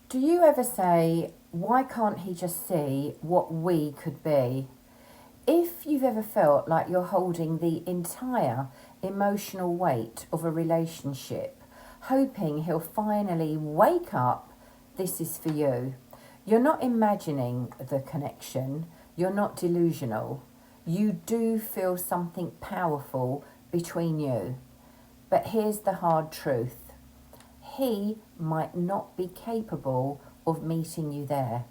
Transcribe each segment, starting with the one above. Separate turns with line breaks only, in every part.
Do you ever say, why can't he just see what we could be? If you've ever felt like you're holding the entire emotional weight of a relationship, hoping he'll finally wake up, this is for you. You're not imagining the connection, you're not delusional. You do feel something powerful between you. But here's the hard truth. He might not be capable of meeting you there.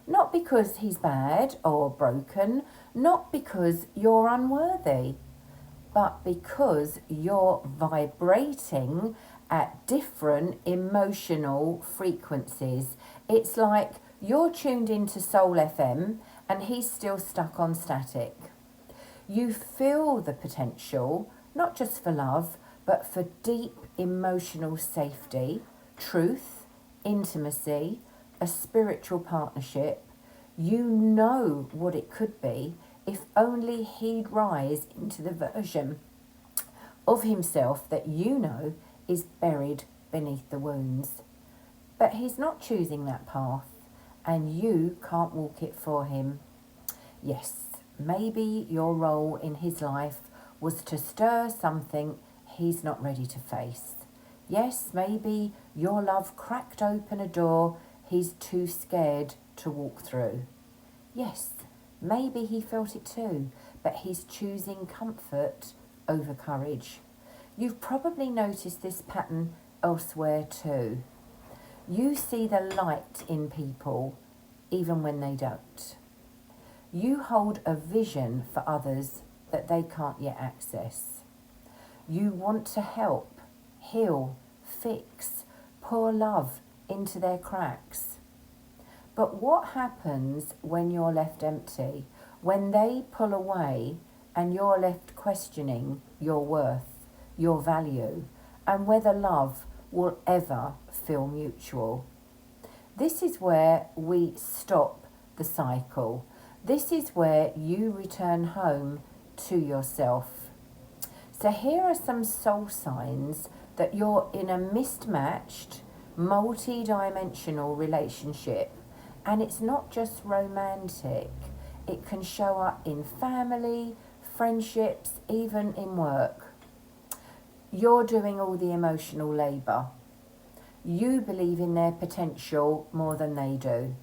Not because he's bad or broken, not because you're unworthy, but because you're vibrating at different emotional frequencies. It's like you're tuned into Soul FM and he's still stuck on static. You feel the potential, not just for love, but for deep emotional safety, truth, intimacy, a spiritual partnership. You know what it could be if only he'd rise into the version of himself that you know is buried beneath the wounds. But he's not choosing that path, and you can't walk it for him. Yes, maybe your role in his life was to stir something he's not ready to face. Yes, maybe your love cracked open a door he's too scared to walk through. Yes, maybe he felt it too, but he's choosing comfort over courage. You've probably noticed this pattern elsewhere too. You see the light in people even when they don't. You hold a vision for others that they can't yet access. You want to help, heal, fix, pour love into their cracks. But what happens when you're left empty? When they pull away and you're left questioning your worth, your value, and whether love will ever feel mutual? This is where we stop the cycle. This is where you return home to yourself. So here are some soul signs that you're in a mismatched, multi-dimensional relationship. And it's not just romantic. It can show up in family, friendships, even in work. You're doing all the emotional labour. You believe in their potential more than they do.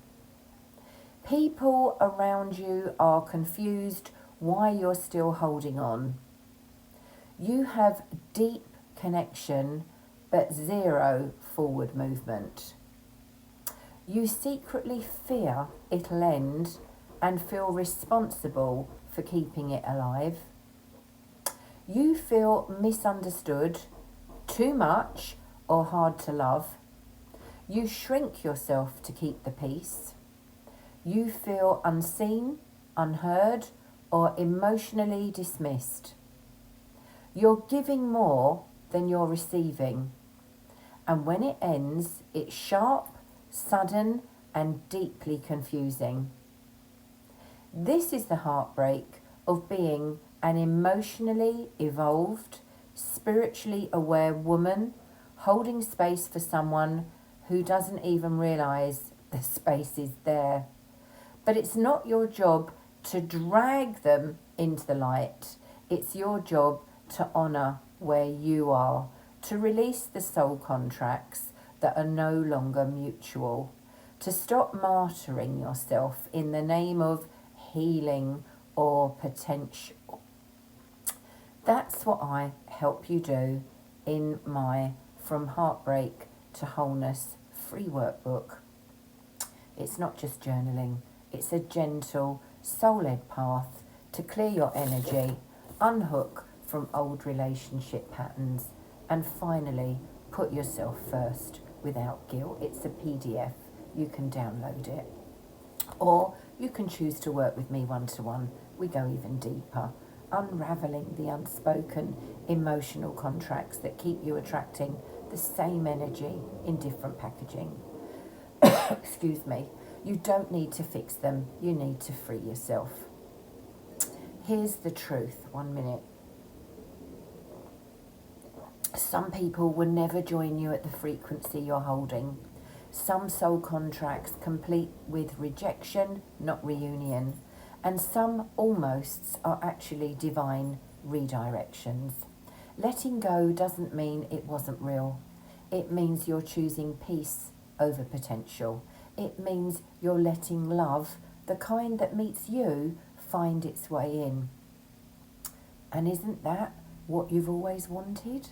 People around you are confused why you're still holding on. You have deep connection but zero forward movement. You secretly fear it'll end and feel responsible for keeping it alive. You feel misunderstood, too much or hard to love. You shrink yourself to keep the peace. You feel unseen, unheard, or emotionally dismissed. You're giving more than you're receiving. And when it ends, it's sharp, sudden, and deeply confusing. This is the heartbreak of being an emotionally evolved, spiritually aware woman holding space for someone who doesn't even realise the space is there. But it's not your job to drag them into the light. It's your job to honour where you are, to release the soul contracts that are no longer mutual, to stop martyring yourself in the name of healing or potential. That's what I help you do in my From Heartbreak to Wholeness free workbook. It's not just journaling, it's a gentle, soul-led path to clear your energy, unhook from old relationship patterns, and finally put yourself first without guilt. It's a PDF. You can download it. Or you can choose to work with me one-to-one. We go even deeper, unravelling the unspoken emotional contracts that keep you attracting the same energy in different packaging. Excuse me. You don't need to fix them. You need to free yourself. Here's the truth. 1 minute. Some people will never join you at the frequency you're holding. Some soul contracts complete with rejection, not reunion, and some almosts are actually divine redirections. Letting go doesn't mean it wasn't real. It means you're choosing peace over potential. It means you're letting love, the kind that meets you, find its way in. And isn't that what you've always wanted?